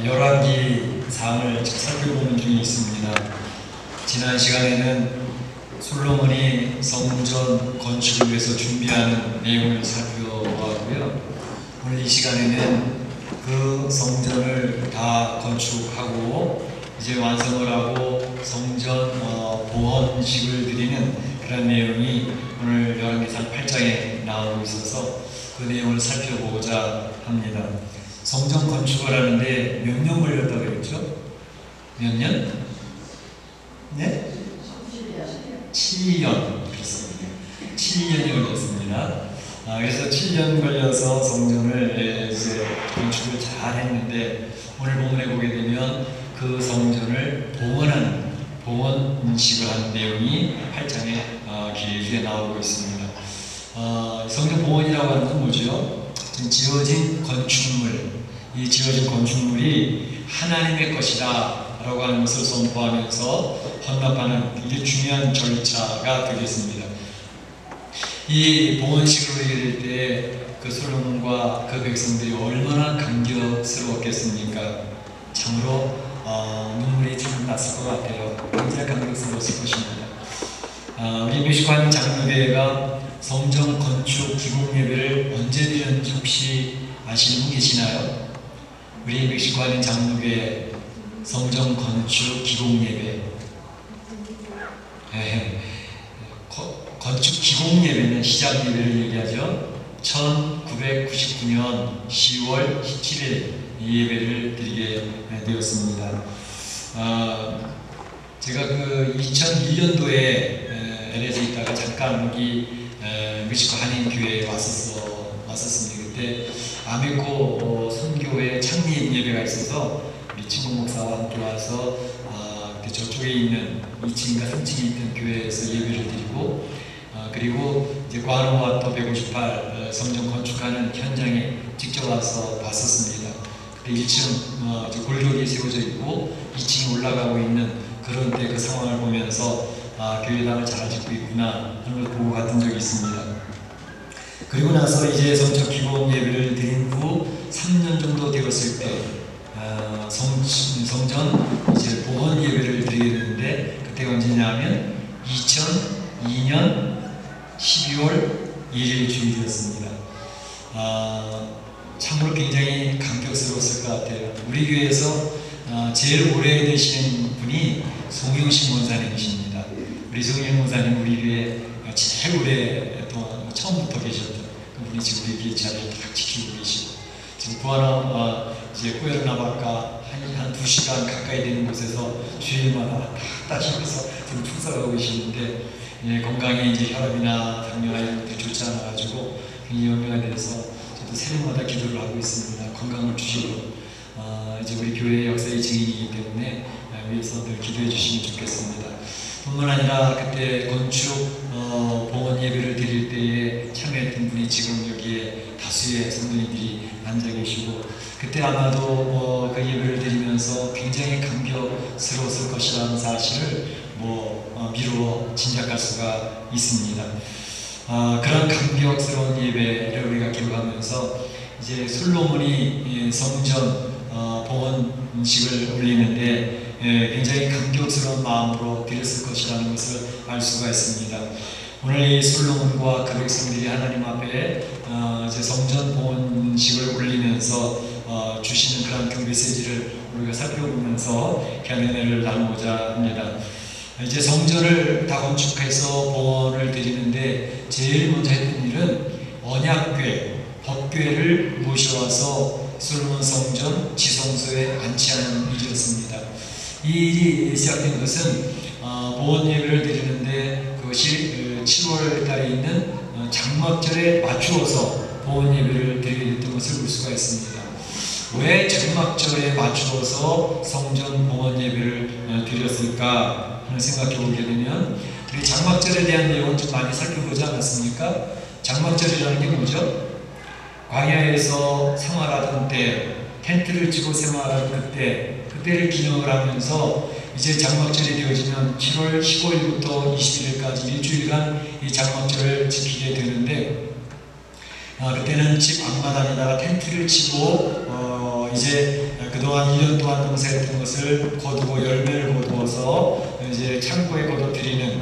열왕기 상을 살펴보는 중에 있습니다. 지난 시간에는 솔로몬이 성전 건축을 위해서 준비하는 내용을 살펴보았고요. 오늘 이 시간에는 그 성전을 다 건축하고 이제 완성을 하고 성전 보헌식을 드리는 그런 내용이 오늘 열왕기상 8장에 나오고 있어서 그 내용을 살펴보고자 합니다. 성전 건축을 하는데 몇 년 걸렸다고 그랬죠? 몇 년? 네? 7년. 그렇습니다. 7년이 걸렸습니다. 그래서 7년 걸려서 성전을 이제 건축을 잘 했는데 오늘 본문에 보게 되면 그 성전을 봉헌식을 하는 내용이 8장에 길게 나오고 있습니다. 성전 봉헌이라고 하는 건 뭐죠? 지어진 건축물, 이 지어진 건축물이 하나님의 것이다 라고 하는 것을 선포하면서 헌납하는 이게 중요한 절차가 되겠습니다. 이 봉헌식을 하게 될 때 그 솔로몬과 그 백성들이 얼마나 감격스러웠겠습니까? 참으로 눈물이 좀 났을 것 같아요. 굉장히 감격스러웠을 것입니다. 우리 멕시코한 장로교회가 성전 건축 기공 예배를 언제 드렸는지 혹시 아시는 분 계시나요? 우리 멕시코한 장로교회 성전 건축 기공 예배, 건축 기공 예배는 시작 예배를 얘기하죠. 1999년 10월 17일 이 예배를 드리게 되었습니다. 제가 그 2001년도에 LA에 있다가 잠깐 여기 멕시코 한인교회에 왔었습니다. 그때 아메코 선교회 창립 예배가 있어서 우리 친구 목사와 함께 와서 저쪽에 있는 2층인가 3층에 있던 교회에서 예배를 드리고 그리고 이제 과노와토 158 성전 건축하는 현장에 직접 와서 봤었습니다. 그때 1층 골격이 세워져 있고 2층에 올라가고 있는 그런 때 그 상황을 보면서 교회당을 잘 짓고 있구나 하는 걸 보고 갔던 적이 있습니다. 그리고 나서 이제 성전 기본 예배를 드린 후 3년 정도 되었을 때 성전 이제 봉헌 예배를 드리게 되는데 그때가 언제냐면 2002년 12월 1일 주일이었습니다. 참으로 굉장히 감격스러웠을 것 같아요. 우리 교회에서 제일 오래되신 분이 송영신 원사님이십니다. 우리 송영 원사님 우리 교회 제일 오랫동안 처음부터 계셨던 그분이 지금 우리 교회 자리를 딱 지키고 계시고 지금 구하나 이제 꾸에르나바카 한 2시간 가까이 되는 곳에서 주일마다 왔다 갔다 하시면서 지금 축사하고 계시는데 건강에 이제 혈압이나 당뇨나 이런 것들이 좋지 않아가지고 굉장히 연명에 대해서 저도 새벽마다 기도를 하고 있습니다. 건강을 주시고 이제 우리 교회의 역사의 증인이기 때문에 위해서 늘 기도해 주시면 좋겠습니다. 뿐만 아니라 그때 건축 봉헌 예배를 드릴 때에 참여했던 분이 지금 여기에 다수의 성도님들이 앉아 계시고 그때 아마도 그 예배를 드리면서 굉장히 감격스러웠을 것이라는 사실을 미루어 짐작할 수가 있습니다. 그런 감격스러운 예배를 우리가 기록하면서 이제 솔로몬이 성전 봉헌식을 올리는데 굉장히 감격스러운 마음으로 드렸을 것이라는 것을 알 수가 있습니다. 오늘 이 솔로몬과 그 백성들이 하나님 앞에 이제 성전 봉헌식을 올리면서 주시는 그런 그 메시지를 우리가 살펴보면서 은혜를 나누고자 합니다. 이제 성전을 다 건축해서 봉헌을 드리는데 제일 먼저 했던 일은 언약궤, 법궤를 모셔와서 솔로몬 성전 지성소에 안치하는 일이었습니다. 이 일이 시작된 것은 봉헌 예배를 드리는데 그것이 7월 달에 있는 장막절에 맞추어서 봉헌 예배를 드리게 됐던 것을 볼 수가 있습니다. 왜 장막절에 맞추어서 성전 봉헌 예배를 드렸을까 하는 생각해 보게 되면 우리 장막절에 대한 내용은 좀 많이 살펴보지 않았습니까? 장막절이라는 게 뭐죠? 광야에서 생활하던 때 텐트를 치고 생활하던 그때를 기념을 하면서 이제 장막절이 되어지면 7월 15일부터 20일까지 일주일간 이 장막절을 지키게 되는데 그때는 집 앞마당에다가 텐트를 치고 이제 그 그동안 1년 동안 농사했던 것을 거두고 열매를 거두어서 이제 창고에 거둬들이는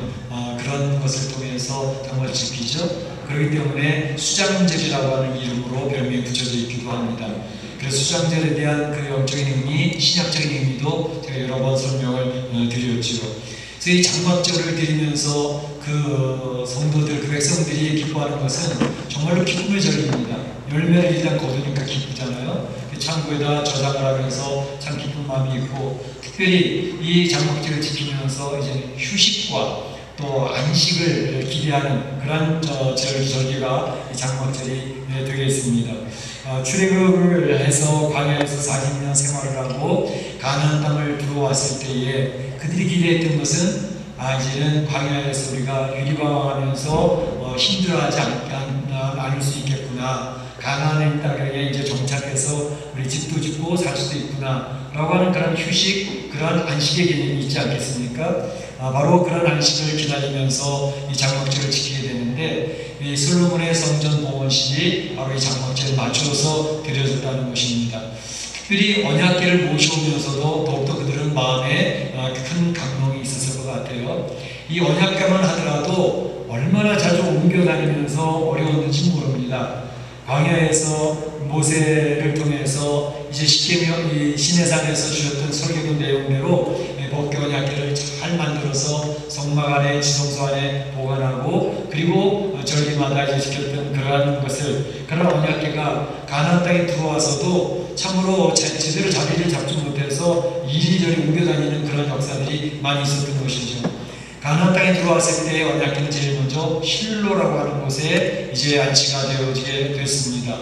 그런 것을 통해서 당을 지키죠. 그렇기 때문에 수장절이라고 하는 이름으로 별명이 붙여져 있기도 합니다. 그래서 수장절에 대한 그 영적인 의미, 신학적인 의미도 제가 여러 번 설명을 드렸죠. 그래서 이 장막절을 드리면서 그 성도들, 그 백성들이 기뻐하는 것은 정말로 기쁨의 절입니다. 열매를 일단 거두니까 기쁘잖아요. 그 창고에다 저장을 하면서 참 기쁜 마음이 있고, 특별히 이 장막절을 지키면서 이제 휴식과 또 안식을 기대하는 그런 절기가 장막절이 되겠습니다. 출애굽을 해서 광야에서 40년 생활을 하고 가나안 땅을 들어왔을 때에 그들이 기대했던 것은 이제는 광야에서 우리가 유리방황하면서 힘들어하지 않을 수 있겠구나. 가나안의 땅에 이제 정착해서 우리 집도 짓고 살 수도 있구나 라고 하는 그런 휴식, 그런 안식의 개념이 있지 않겠습니까? 바로 그런 안식을 기다리면서 이 장막절을 지키게 되는데, 이 솔로몬의 성전 봉헌식이 바로 이 장막절에 맞춰서 드려졌다는 것입니다. 특별히 언약궤를 모셔오면서도 더욱더 그들은 마음에 큰 감동이 있었을 것 같아요. 이 언약궤만 하더라도 얼마나 자주 옮겨다니면서 어려웠는지 모릅니다. 광야에서 모세를 통해서 이제 시내산에서 주셨던 설교의 내용대로 법궤 언약궤를 잘 만들어서 성막 안에, 지성소 안에 보관하고, 그리고 절기마다 이제 지켰던 그러한 것을, 그런 언약궤가 가나안 땅에 들어와서도 참으로 제대로 자리를 잡지 못해서 이리저리 옮겨다니는 그런 역사들이 많이 있었던 것이죠. 가나안 땅에 들어왔을 때 언약궤는 제일 먼저 실로라고 하는 곳에 이제 안치가 되어지게 됐습니다.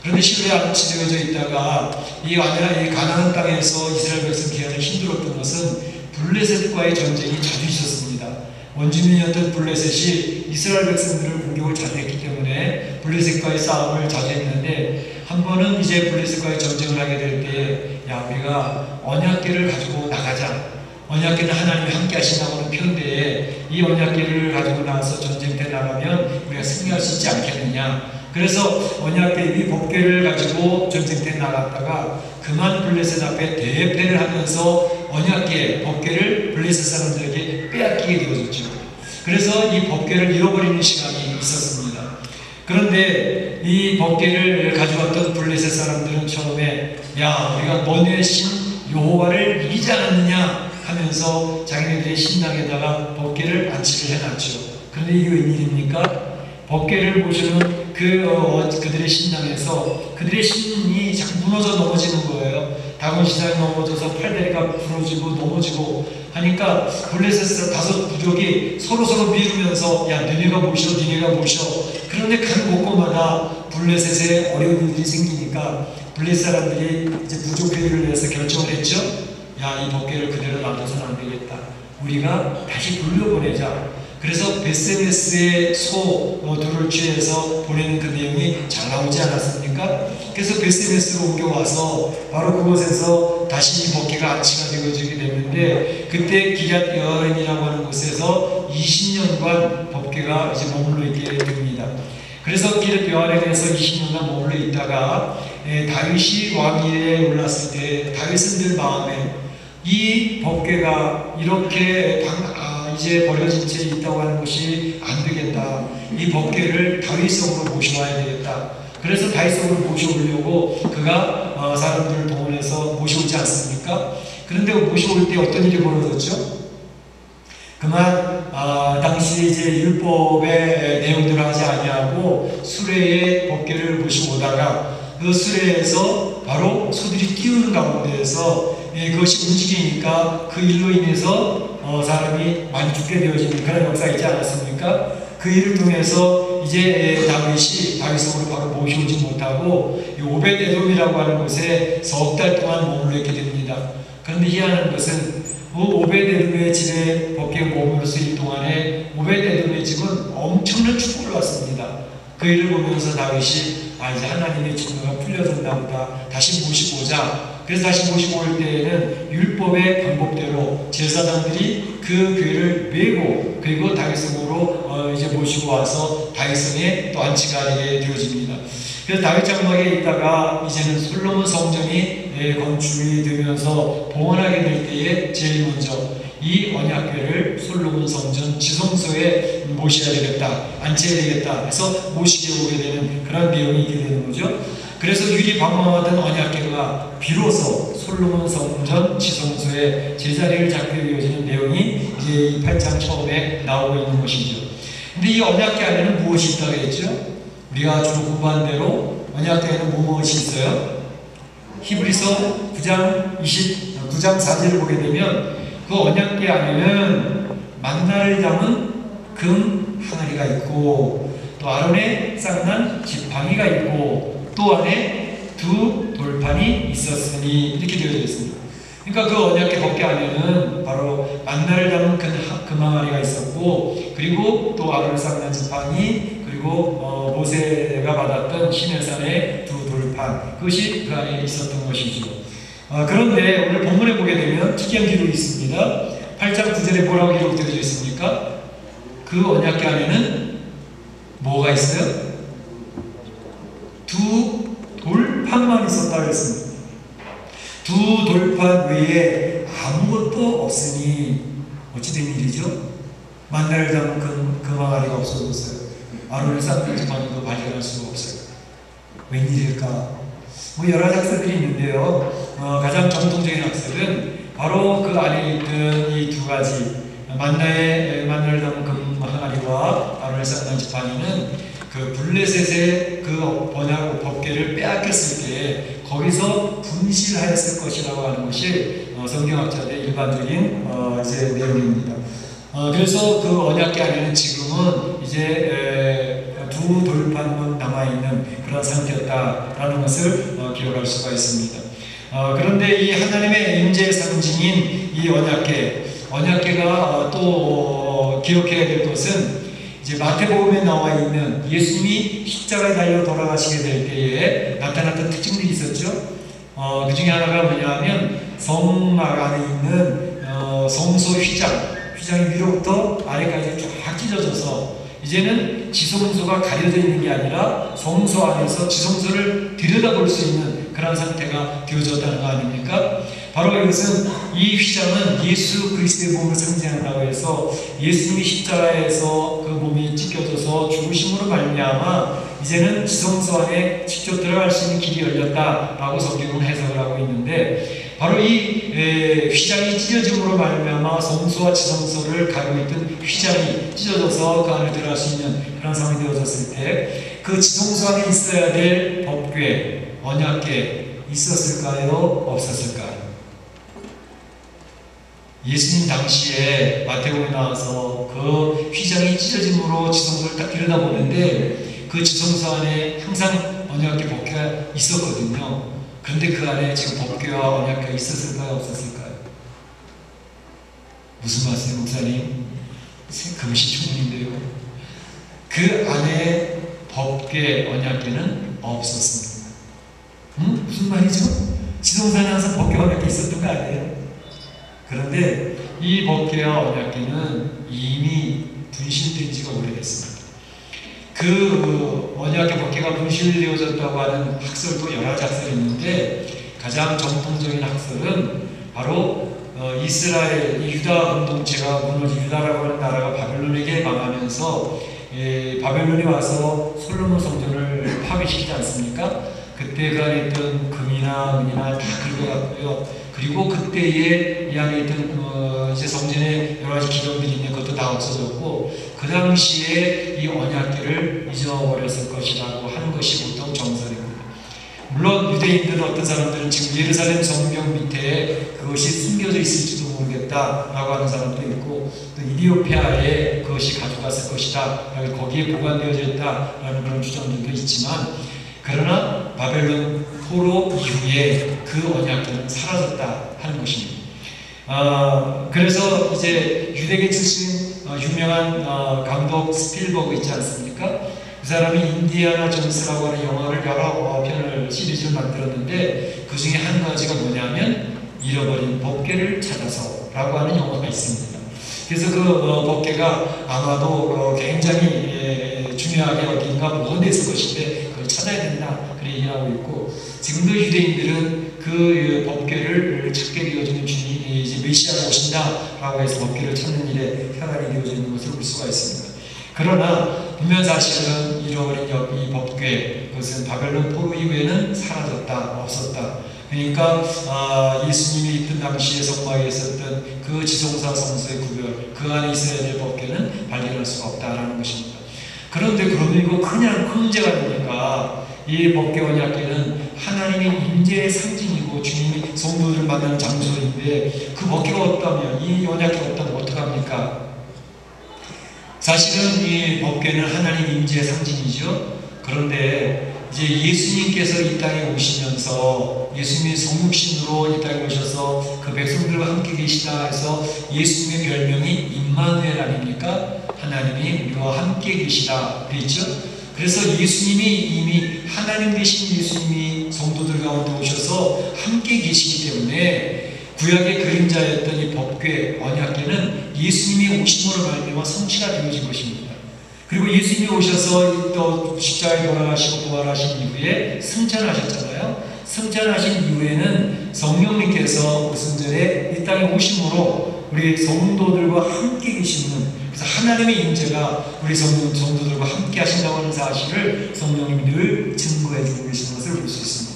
그런데 실로에 안치되어져 있다가 이 가나안 땅에서 이스라엘 백성 기한을 힘들었던 것은 블레셋과의 전쟁이 자주 있었습니다. 원주민이었던 블레셋이 이스라엘 백성들을 공격을 자주 했기 때문에 블레셋과의 싸움을 자주 했는데, 한 번은 이제 블레셋과의 전쟁을 하게 될 때, 우리가 언약궤를 가지고 나가자. 언약궤는 하나님이 함께 하신다고 하는 편대에 이 언약궤를 가지고 나와서 전쟁터에 나가면 우리가 승리할 수 있지 않겠느냐. 그래서 언약궤 이 법궤를 가지고 전쟁터에 나갔다가 그만 블레셋 앞에 대패를 하면서 언약궤, 법궤를 블레셋 사람들에게 빼앗기게 되어졌죠. 그래서 이 법궤를 잃어버리는 시간이 있었습니다. 그런데 이 법궤를 가져왔던 블레셋 사람들은 처음에 우리가 너희의 신 여호와를 이기지 않았느냐 하면서 자기네들의 신당에다가 법궤를 안치를 해놨죠. 그런데 이게 웬일입니까? 법궤를 모시는 그들의 신당에서 그들의 신이 자꾸 무너져 넘어지는 거예요. 다곤 신당이 넘어져서 팔다리가 부러지고 넘어지고 하니까 블레셋 다섯 부족이 서로 미루면서 너네가 모셔. 그런데 가는 곳곳마다 블레셋에 어려운 일이 생기니까 블레셋 사람들이 이제 부족 회의를 해서 결정을 했죠. 이 법궤를 그대로 놔둬서는 안 되겠다. 우리가 다시 돌려보내자. 그래서 베세메스의 소들을 취해서 보내는 그 내용이 잘 나오지 않았습니까? 그래서 베세메스로 옮겨와서 바로 그곳에서 다시 이 법궤가 안치가 되어지게 됐는데, 그때 기럇 여아림이라고 하는 곳에서 20년간 법궤가 이제 머물러 있게 됩니다. 그래서 기럇 여아림에서 20년간 머물러 있다가 다윗이 왕위에 올랐을 때 다윗은 늘 마음에 이 법궤가 이렇게 이제 버려진 채 있다고 하는 것이 안 되겠다. 이 법궤를 다윗성으로 모셔와야 되겠다. 그래서 다윗성으로 모셔오려고 그가 사람들을 동원해서 모셔오지 않습니까? 그런데 모셔올 때 어떤 일이 벌어졌죠? 그만 당시 이제 율법의 내용들을 하지 아니하고 수레에 법궤를 모시고 오다가 그 수레에서 바로 소들이 띄우는 가운데에서 그것이 움직이니까 그 일로 인해서 사람이 많이 죽게 되어지는 그런 역사 있지 않았습니까? 그 일을 통해서 이제 다윗이 다윗성으로 바로 모셔오지 못하고 오벳에돔이라고 하는 곳에 석 달 동안 머물러 있게 됩니다. 그런데 희한한 것은 오벳에돔의 집에 법궤가 머물러 있을 동안에 오벳에돔의 집은 엄청난 축복을 받습니다. 그 일을 보면서 다윗이 이제 하나님의 진노가 풀려졌나 보다. 다시 모시고 오자. 그래서 다시 모시고 올 때에는 율법의 방법대로 제사장들이 그 교회를 메고 그리고 다윗성으로 이제 모시고 와서 다윗성에 또 안치가 되게 되어집니다. 그래서 다윗 장막에 있다가 이제는 솔로몬 성전이 건축이 되면서 봉헌하게 될 때에 제일 먼저 이 언약궤를 솔로몬 성전 지성소에 모셔야 되겠다, 앉혀야 되겠다 해서 모시게 오게 되는 그런 내용이 있게 되는 거죠. 그래서 유리 방황하던 언약궤가 비로소 솔로몬 성전 지성소에 제자리를 잡게 되어지는 내용이 이제 이 8장 처음에 나오고 있는 것이죠. 근데 이 언약궤 안에는 무엇이 있다고 했죠? 우리가 주로 공부한 대로 언약궤에는 무엇이 있어요? 히브리서 9장 4절을 보게 되면 그 언약궤 안에는 만나를 담은 금 항아리가 있고 또 아론의 쌍난 지팡이가 있고 또 안에 두 돌판이 있었으니 이렇게 되어져 있습니다. 그러니까 그 언약궤 법궤 안에는 바로 만나를 담은 금 항아리가 있었고 그리고 또 아론의 쌍난 지팡이 그리고 모세가 받았던 시내산의 두 돌판 그것이 그 안에 있었던 것이죠. 그런데 오늘 본문에 보게 되면 특이한 기록이 있습니다. 8장 9절에 뭐라고 기록되어 있습니까? 그 언약궤 안에는 뭐가 있어요? 두 돌판만 있었다고 했습니다. 두 돌판 외에 아무것도 없으니 어찌된 일이죠? 만나를 담은 금 항아리가 없어졌어요. 아론의 쌍난 지팡이도 발견할 수가 없어요. 웬일일까? 여러 학설들이 있는데요. 가장 정통적인 학설은 바로 그 안에 있던 이 두 가지 만나를 담은 금 항아리와 아론의 쌍난 지팡이는 그 블레셋의 그 언약 법궤를 빼앗겼을 때 거기서 분실하였을 것이라고 하는 것이 성경학자들의 일반적인 이제 내용입니다. 그래서 그 언약궤 안에는 지금은 이제 두 돌판만 남아있는 그런 상태였다라는 것을 기록할 수가 있습니다. 그런데 이 하나님의 임재의 상징인 이 언약궤가 또 기록해야 될 것은 이제 마태복음에 나와 있는 예수님이 십자가에 달려 돌아가시게 될 때에 나타났던 특징들이 있었죠. 그 중에 하나가 뭐냐면 성막 안에 있는 성소 휘장이 위로부터 아래까지 쫙 찢어져서 이제는 지성소가 가려져 있는 게 아니라 성소 안에서 지성소를 들여다볼 수 있는 그런 상태가 되어졌다는 거 아닙니까? 바로 이것은 이 휘장은 예수 그리스도의 몸을 상징한다고 해서 예수님이 십자가에서 그 몸이 찢겨져서 죽으심으로 말미암아 이제는 지성소 안에 직접 들어갈 수 있는 길이 열렸다라고 성경은 해석을 하고 있는데 바로 이 휘장이 찢어짐으로 말미암아 성소와 지성소를 가리고 있던 휘장이 찢어져서 그 안에 들어갈 수 있는 그런 상황이 되어졌을 때 그 지성소 안에 있어야 될 법궤, 언약궤 있었을까요? 없었을까요? 예수님 당시에 마태복음에 나와서 그 휘장이 찢어짐으로 지성소를 딱 들여다보는데 그 지성소 안에 항상 언약궤 법궤가 있었거든요. 그런데 그 안에 지금 법궤와 언약궤가 있었을까요? 없었을까요? 무슨 말씀이에요, 목사님? 그것이 충분인데요. 그 안에 법궤, 언약궤는 없었습니다. 무슨 말이죠? 지성소 안에 항상 법궤와 언약궤 있었던 거 아니에요? 그런데 이 법궤와 언약궤는 이미 분실된 지가 오래됐습니다. 그 언약궤 법궤가 분실되어졌다고 하는 학설도 여러 가지 학설이 있는데 가장 정통적인 학설은 바로 이스라엘, 유다 공동체가 무너진 유다라고 하는 나라가 바벨론에게 망하면서 바벨론이 와서 솔로몬 성전을 파괴시키지 않습니까? 그때 그 안에 있던 금이나 은이나 다 긁어갔고요. 그리고 그때에 이 안에 있던 이제 성전에 여러 가지 기념들이 있는 것도 다 없어졌고 그 당시에 이 언약궤를 잊어버렸을 것이라고 하는 것이 보통 정설입니다. 물론 유대인들은 어떤 사람들은 지금 예루살렘 성경 밑에 그것이 숨겨져 있을지도 모르겠다라고 하는 사람도 있고 또 이디오피아에 그것이 가져갔을 것이다, 거기에 보관되어져 있다라는 그런 주장들도 있지만 그러나 바벨론 포로 이후에 그 언약궤는 사라졌다 하는 것입니다. 그래서 이제 유대계 출신 유명한 감독 스필버그 있지 않습니까? 그 사람이 인디아나 존스라고 하는 영화를 여러 편을 시리즈를 만들었는데 그 중에 한 가지가 뭐냐면 잃어버린 법궤를 찾아서 라고 하는 영화가 있습니다. 그래서 그 법궤가 아마도 굉장히 중요하게 어딘가 보존됐을 것인데 그걸 찾아야 된다 그렇게 얘기하고 있고 지금도 유대인들은 그 법궤를 찾게 되어지는 주님이 이제 메시아가 오신다라고 해서 법궤를 찾는 일에 혈안이 되어져 있는 것을 볼 수가 있습니다. 그러나 분명 사실은 잃어버린 이 법궤, 그것은 바벨론 포로 이후에는 사라졌다, 없었다. 그러니까 예수님이 있던 당시에 성막에 있었던 그 지성사 성소의 구별, 그 안에 있어야 될 법궤는 발견할 수가 없다라는 것입니다. 그런데 그러면 이거 그냥 큰 문제가 되니까 이 법궤 언약궤는 하나님의 임재의 상징이고 주님이 성도들을 만나는 장소인데 그 법궤가 없다면, 이 언약궤가 없다면 어떡합니까? 사실은 이 법궤는 하나님 임재의 상징이죠. 그런데 이제 예수님께서 이 땅에 오시면서 예수님이 성육신으로 이 땅에 오셔서 그 백성들과 함께 계시다 해서 예수님의 별명이 임마누엘 아닙니까? 하나님이 우리와 함께 계시다 되어 있죠. 그래서 예수님이 이미 하나님 되신 예수님이 성도들 가운데 오셔서 함께 계시기 때문에 구약의 그림자였던 이 법궤, 언약궤는 예수님이 오심으로 말미암아 성취가 되어진 것입니다. 그리고 예수님이 오셔서 또 십자가에 돌아가시고 부활하신 이후에 승천하셨잖아요. 승천하신 이후에는 성령님께서 오순절에 이 땅에 오심으로 우리 성도들과 함께 계시는, 그래서 하나님의 임재가 우리 성도들과 함께 하신다고 하는 사실을 성령님이 늘 증거해 주고 계시는 것을 볼 수 있습니다.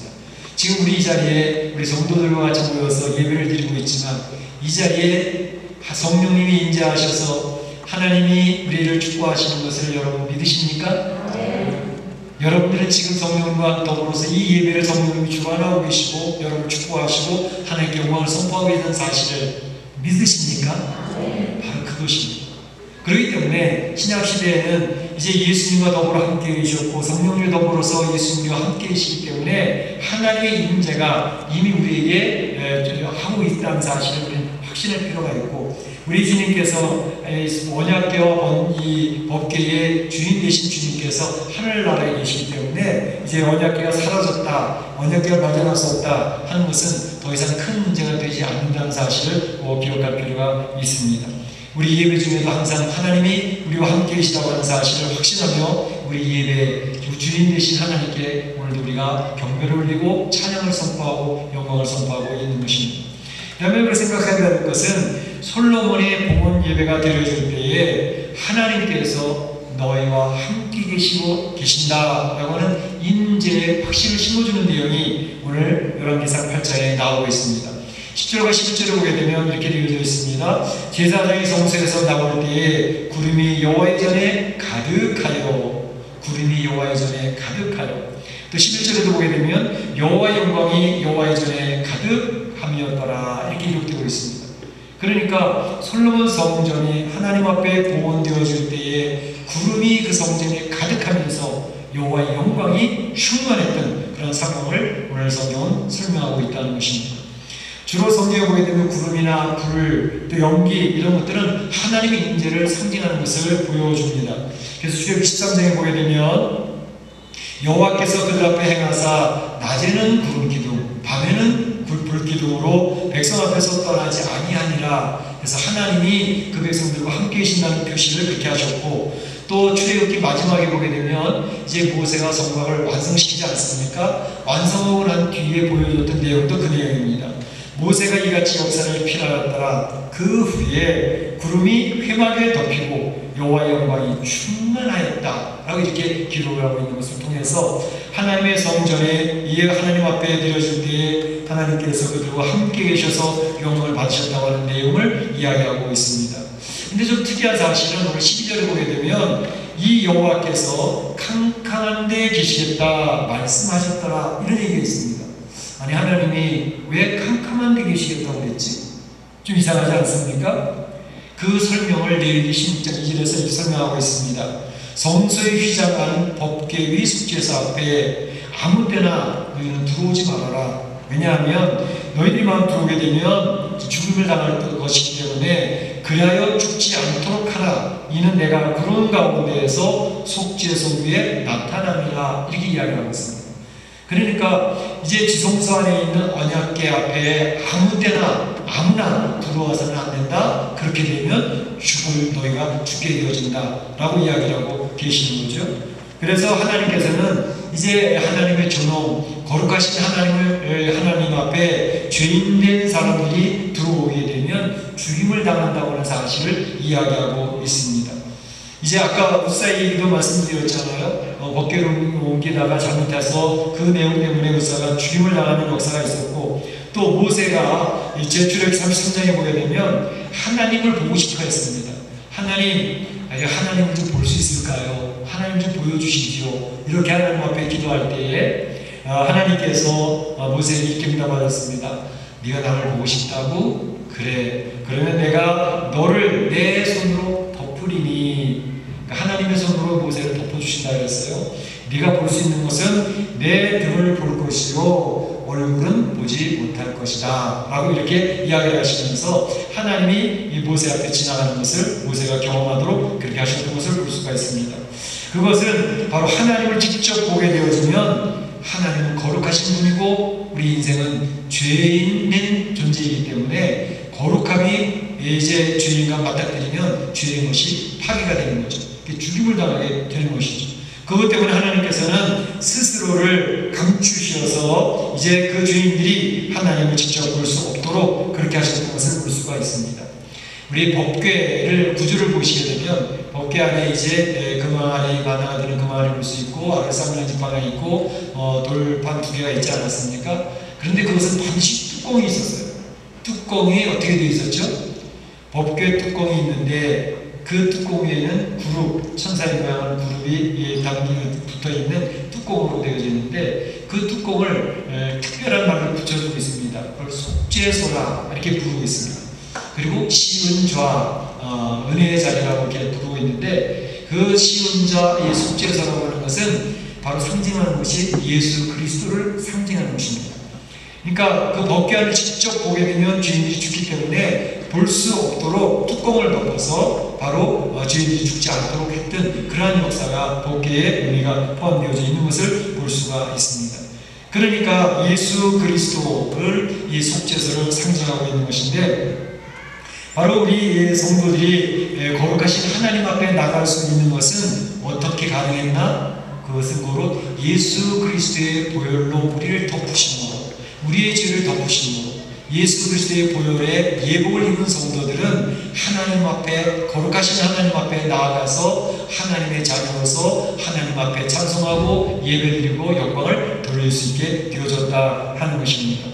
지금 우리 이 자리에 우리 성도들과 같이 모여서 예배를 드리고 있지만 이 자리에 성령님이 임재하셔서 하나님이 우리를 축복하시는 것을 여러분 믿으십니까? 네. 여러분들은 지금 성령님과 더불어서 이 예배를 성령님이 주관하고 계시고 여러분을 축복하시고 하나님께 영광을 선포하고 있는 사실을 믿으십니까? 네. 바로 그것입니다. 그렇기 때문에 신약시대에는 이제 예수님과 더불어 함께 계셨고 성령님 더불어서 예수님과 함께 계시기 때문에 하나님의 임재가 이미 우리에게 하고 있다는 사실을 우리는 확신할 필요가 있고, 우리 주님께서 언약궤와 이 법궤의 주인 되신 주님께서 하늘나라에 계시기 때문에 이제 언약궤가 사라졌다, 언약궤가 발견할 수 없다 하는 것은 더 이상 큰 문제가 되지 않는다는 사실을 기억할 필요가 있습니다. 우리 예배 중에도 항상 하나님이 우리와 함께 계시다고 하는 사실을 확신하며 우리 예배 주인 되신 하나님께 오늘도 우리가 경배를 올리고 찬양을 선포하고 영광을 선포하고 있는 것입니다. 다음에 우리가 생각해야 될 것은 솔로몬의 봉헌 예배가 드려질 때에 하나님께서 너희와 함께 계신다라고 하는 임재의 확신을 심어주는 내용이 오늘 열왕기상 8장에 나오고 있습니다. 10절과 11절을 보게 되면 이렇게 되어져 있습니다. 제사장이 성소에서 나올 때에 구름이 여호와의 전에 가득하여, 구름이 여호와의 전에 가득하여. 또 11절에도 보게 되면 여호와의 영광이 여호와의 전에 가득함이었더라 이렇게 기록되고 있습니다. 그러니까 솔로몬 성전이 하나님 앞에 봉헌되어질 때에 구름이 그 성전에 가득하면서 여호와의 영광이 충만했던 그런 상황을 오늘 성경은 설명하고 있다는 것입니다. 주로 성경에 보게 되면 구름이나 불, 또 연기 이런 것들은 하나님의 임재를 상징하는 것을 보여줍니다. 그래서 출애굽 13장에 보게 되면 여호와께서 그들 앞에 행하사 낮에는 구름 기둥, 밤에는 불 기둥으로 백성 앞에서 떠나지 아니하니라. 그래서 하나님이 그 백성들과 함께 계신다는 표시를 그렇게 하셨고, 또 출애굽기 마지막에 보게 되면 이제 모세가 성막을 완성시키지 않습니까? 완성하고 난 뒤에 보여줬던 내용도 그 내용입니다. 모세가 이같이 역사를 필하였더라. 그 후에 구름이 회막에 덮이고 여호와의 영광이 충만하였다 라고 이렇게 기록을 하고 있는 것을 통해서 하나님의 성전에 이에 하나님 앞에 드려질 때에 하나님께서 그들과 함께 계셔서 영광을 받으셨다고 하는 내용을 이야기하고 있습니다. 근데 좀 특이한 사실은 오늘 12절을 보게 되면 이 여호와께서 캄캄한 데에 계시겠다 말씀하셨더라 이런 얘기가 있습니다. 아니 하나님이 왜 캄캄한 데 계시겠다고 그랬지? 좀 이상하지 않습니까? 그 설명을 레위기 16장 2절에서 이렇게 설명하고 있습니다. 성소에 휘장한 법궤 위 속죄소 앞에 아무 때나 너희는 들어오지 말아라. 왜냐하면 너희들만 들어오게 되면 죽음을 당할 것이기 때문에 그리하여 죽지 않도록 하라. 이는 내가 구름 가운데에서 속죄소 위에 나타남이라. 이렇게 이야기하고 있습니다. 그러니까 이제 지성소 안에 있는 언약궤 앞에 아무 때나 아무나 들어와서는 안 된다. 그렇게 되면 너희가 죽게 되어진다 라고 이야기를 하고 계시는 거죠. 그래서 하나님께서는 이제 하나님의 존엄, 거룩하신 하나님 앞에 죄인된 사람들이 들어오게 되면 죽임을 당한다고 하는 사실을 이야기하고 있습니다. 이제 아까 우사 얘기도 말씀드렸잖아요. 법궤를 옮기다가 잘못해서 그 내용 때문에 우사가 죽임을 당하는 역사가 있었고, 또 모세가 제출애굽 33장에 보게 되면 하나님을 보고 싶어 했습니다. 하나님을 좀 볼 수 있을까요? 하나님 좀 보여주시지요. 이렇게 하나님 앞에 기도할 때에 하나님께서 모세에게 이렇게 응답하셨습니다. 네가 나를 보고 싶다고? 그래. 그러면 내가 너를 내 손으로 덮으리니. 하나님의 손으로 모세를 덮어주신다 그랬어요. 네가 볼 수 있는 것은 내 등을 볼 것이요 얼굴은 보지 못할 것이다 라고 이렇게 이야기를 하시면서 하나님이 이 모세 앞에 지나가는 것을 모세가 경험하도록 그렇게 하셨던 것을 볼 수가 있습니다. 그것은 바로 하나님을 직접 보게 되어지면 하나님은 거룩하신 분이고 우리 인생은 죄 있는 존재이기 때문에 거룩함이 이제 죄인과 맞닥뜨리면 죄의 것이 파괴가 되는 거죠. 죽임을 당하게 되는 것이죠. 그것 때문에 하나님께서는 스스로를 감추셔서 이제 그 죄인들이 하나님을 직접 볼 수 없도록 그렇게 하셨던 것을 볼 수가 있습니다. 우리 법궤를 구조를 보시게 되면 법궤 안에 이제 금왕 안에 마나가 드는 금왕 안에 볼 수 있고 아래 쌍문한 지팡이가 있고 돌판 2개가 있지 않았습니까? 그런데 그것은 반드시 뚜껑이 있었어요. 뚜껑이 어떻게 되어 있었죠? 법궤 뚜껑이 있는데 그 뚜껑 위에는 그룹, 천사의 모양하는 그룹이 붙어있는 뚜껑으로 되어져 있는데 그 뚜껑을 특별한 말로 붙여주고 있습니다. 그걸 속죄소라 이렇게 부르고 있습니다. 그리고 시은좌, 은혜의 자리라고 이렇게 부르고 있는데 그 시은좌, 이 속죄소라고 하는 것은 바로 상징하는 것이 예수 그리스도를 상징하는 것입니다. 그러니까 그 법궤안을 직접 보게 되면 죄인들이 죽기 때문에 볼 수 없도록 뚜껑을 덮어서 바로 죄인들이 죽지 않도록 했던 그러한 역사가 법궤의 의미가 포함되어져 있는 것을 볼 수가 있습니다. 그러니까 예수 그리스도를 이 속죄소를 상징하고 있는 것인데 바로 우리 성도들이 거룩하신 하나님 앞에 나갈 수 있는 것은 어떻게 가능했나? 그것은 바로 예수 그리스도의 보혈로 우리를 덮으심으로 우리의 죄를 덮으심으로 예수 그리스도의 보혈에 예복을 입은 성도들은 하나님 앞에 거룩하신 하나님 앞에 나아가서 하나님의 자녀로서 하나님 앞에 찬송하고 예배드리고 영광을 돌릴 수 있게 되어졌다 하는 것입니다.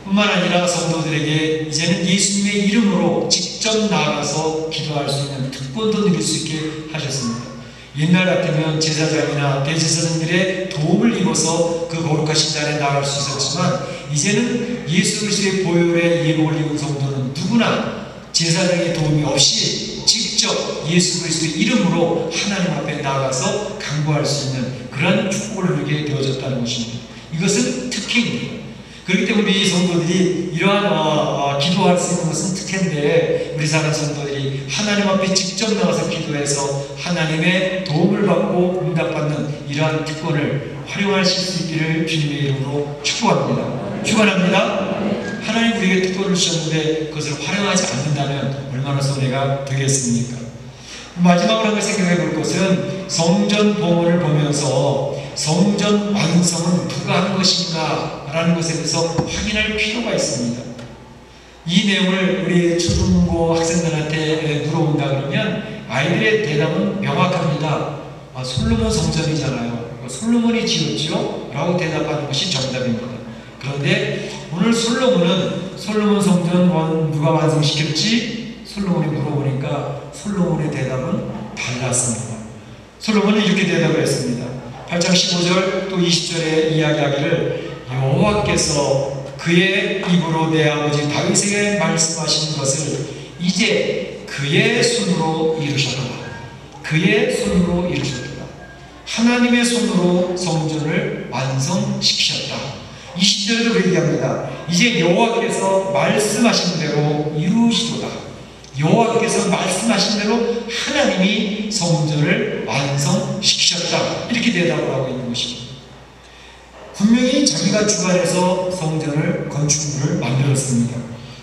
뿐만 아니라 성도들에게 이제는 예수님의 이름으로 직접 나아가서 기도할 수 있는 특권도 누릴 수 있게 하셨습니다. 옛날 같으면 제사장이나 대제사장들의 도움을 입어서 그 거룩하신 자리에 나갈 수 있었지만 이제는 예수 그리스도의 보혈에 예복을 입은 성도는 누구나 제사장의 도움이 없이 직접 예수 그리스도의 이름으로 하나님 앞에 나가서 간구할 수 있는 그런 축복을 누리게 되어졌다는 것입니다. 이것은 특혜입니다. 그렇기 때문에 우리 성도들이 이러한 기도할 수 있는 것은 특혜인데 우리 사는 성도들이 하나님 앞에 직접 나가서 기도해서 하나님의 도움을 받고 응답받는 이러한 특권을 활용하실 수 있기를 주님의 이름으로 축복합니다. 축원합니다. 하나님 우리에게 특권을 주셨는데 그것을 활용하지 않는다면 얼마나 손해가 되겠습니까? 마지막으로 한번 생각해 볼 것은 성전 봉헌을 보면서 성전 완성은 누가 한 것인가 라는 것에 대해서 확인할 필요가 있습니다. 이 내용을 우리 초중고 학생들한테 물어본다 그러면 아이들의 대답은 명확합니다. 솔로몬 성전이잖아요. 솔로몬이 지었죠? 라고 대답하는 것이 정답입니다. 그런데 오늘 솔로몬 성전 누가 완성시켰지? 솔로몬이 물어보니까 솔로몬의 대답은 달랐습니다. 솔로몬은 이렇게 대답을 했습니다. 8장 15절 또 20절에 이야기하기를 여호와께서 그의 입으로 내 아버지 다윗에게 말씀하신 것을 이제 그의 손으로 이루셨다. 그의 손으로 이루셨다. 하나님의 손으로 성전을 완성시키셨다. 20절에도 그 얘기합니다. 이제 여호와께서 말씀하신 대로 이루시도다. 여호와께서 말씀하신 대로 하나님이 성전을 완성시키셨다. 이렇게 대답을 하고 있는 것입니다. 분명히 자기가 주관해서 성전을 건축물을 만들었습니다.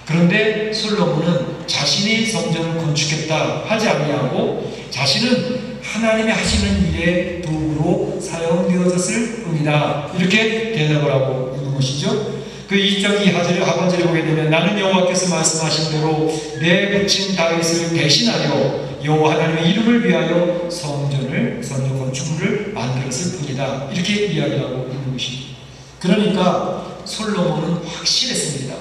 그런데 솔로몬은 자신이 성전을 건축했다 하지 아니하고 자신은 하나님이 하시는 일의 도구로 사용되어졌을 뿐이다. 이렇게 대답을 하고 있는 것이죠. 그 2장 2하반절에 보게 되면 나는 여호와께서 말씀하신 대로 내 부친 다윗을 대신하여 여호와 하나님의 이름을 위하여 성전을 건축물을 만들었을 뿐이다. 이렇게 이야기하고 있는 것이죠. 그러니까 솔로몬은 확실했습니다.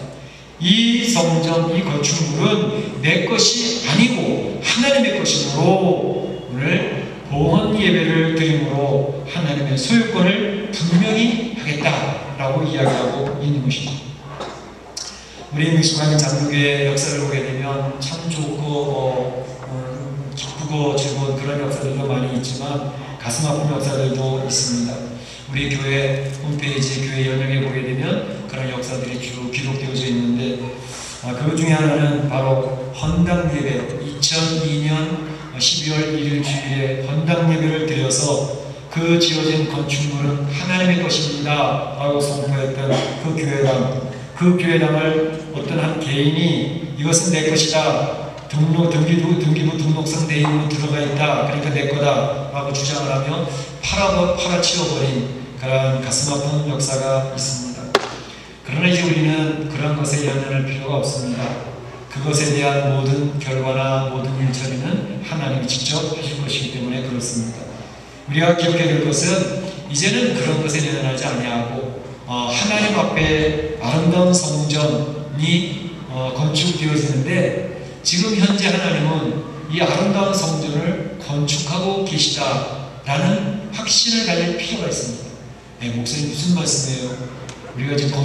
이 성전, 이 건축물은 내 것이 아니고 하나님의 것이므로 오늘 봉헌 예배를 드림으로 하나님의 소유권을 분명히 하겠다라고 이야기하고 있는 것이죠. 우리 믹스관의 장로교의 역사를 보게 되면 참 좋고 기쁘고 즐거운 그런 역사들도 많이 있지만 가슴 아픈 역사들도 있습니다. 우리 교회 홈페이지 교회 연령에 보게 되면 그런 역사들이 쭉 기록되어져 있는데 그 중에 하나는 바로 헌당 예배 2002년 12월 1일 주일에 헌당 예배를 드려서 그 지어진 건축물은 하나님의 것입니다 라고 선포했던 그 교회당을 어떤 한 개인이 이것은 내 것이다, 등기부 등록상 내 이름으로 들어가 있다, 그러니까 내 거다 라고 주장을 하며 팔아치워버린 그런 가슴 아픈 역사가 있습니다. 그러나 이제 우리는 그런 것에 연연할 필요가 없습니다. 그것에 대한 모든 결과나 모든 일처리는 하나님이 직접 하실 것이기 때문에 그렇습니다. 우리가 기억해야 될 것은 이제는 그런 것에 연연하지 아니하고 하나님 앞에 아름다운 성전이 건축되어지는데 지금 현재 하나님은 이 아름다운 성전을 건축하고 계시다라는 확신을 가질 필요가 있습니다. 네, 목사님 무슨 말씀이에요? 우리가 지금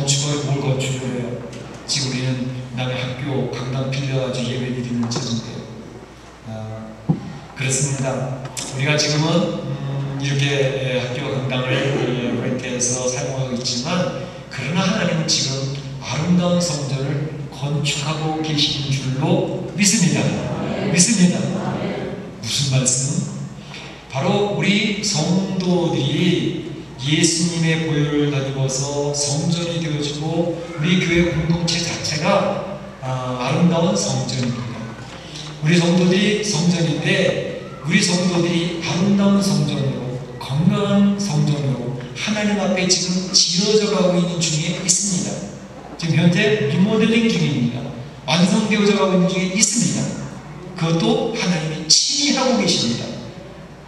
뭘 건축을 해요? 지금 우리는 남의 학교 강당 빌려가지고 예배 드리는 처지인데요. 그렇습니다. 우리가 지금은 이렇게 학교 강당을 렌트해서 사용하고 있지만 그러나 하나님은 지금 아름다운 성전을 건축하고 계시는 줄로 믿습니다. 믿습니다. 무슨 말씀? 바로 우리 성도들이 예수님의 보혈을 다니면서 성전이 되어지고 우리 교회 공동체 자체가 아름다운 성전입니다. 우리 성도들이 성전인데 우리 성도들이 아름다운 성전으로 건강한 성전으로 하나님 앞에 지금 지어져 가고 있는 중에 있습니다. 지금 현재 리모델링 중입니다. 완성되어져 가고 있는 중에 있습니다. 그것도 하나님이 친히 하고 계십니다.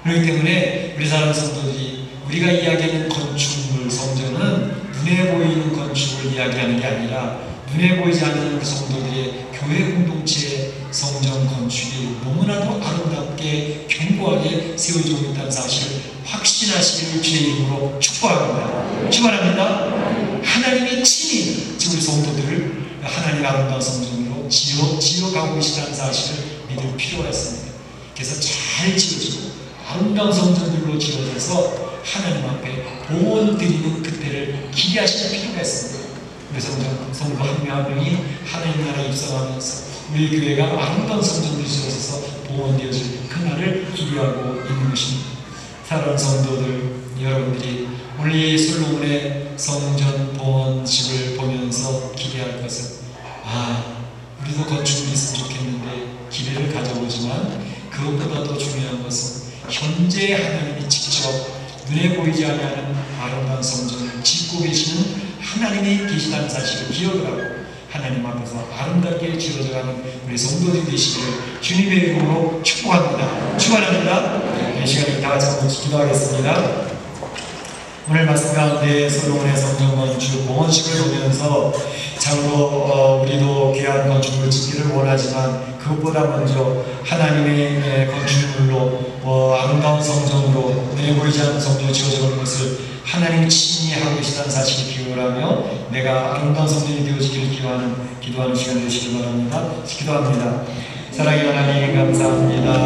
그렇기 때문에 우리 사랑하는 성도들이 우리가 이야기하는 건축물 성전은 눈에 보이는 건축을 이야기하는 게 아니라 눈에 보이지 않는 우리 성도들의 교회 공동체의 성전 건축이 너무나도 아름답게 견고하게 세워지고 있다는 사실을 확신하시기를 주의 이름으로 축복합니다. 축원합니다. 하나님이 친히 지금 우리 성도들을 하나님의 아름다운 성전으로 지어가고 계시다는 사실을 믿을 필요가 있습니다. 그래서 잘 지어지고 아름다운 성전들로 지어져서 하나님 앞에 봉헌 드리는 그때를 기대하시는 필요가 있습니다. 그래서 성도 한 명 한 명이 하나님 나라에 입성하면서 우리 교회가 아름다운 성전들이 지어져서 봉헌되어질 그날을 기대하고 있는 것입니다. 사랑하는 성도들, 여러분들이 오늘 이 솔로몬의 성전 봉헌식을 보면서 기대할 것은 우리도 건축물이 있으면 좋겠는데 기대를 가져보지만 그것보다도 중요한 것은 현재 하나님이 직접 눈에 보이지 않는 아름다운 성전을 짓고 계시는 하나님이 계시다는 사실을 기억을 하고 하나님 앞에서 아름답게 지어져가는 우리 성도들이 되시기를 주님의 이름으로 축복합니다. 축원합니다. 이 시간에 다 같이 한번 기도하겠습니다. 오늘 말씀 가운데 솔로몬의 성전 건축 봉헌식을 보면서 참으로 우리도 귀한 건축물을 짓기를 원하지만 그것보다 먼저 하나님의 건축물로 아름다운 성전으로 눈에 보이지 않는 성전으로 지어져가는 것을 하나님이 친히 하고 계시다는 사실을 기억을 하며 내가 아름다운 성전이 되어지기를 기도하는 시간 되시길 바랍니다. 기도합니다. 사랑의 하나님 감사합니다.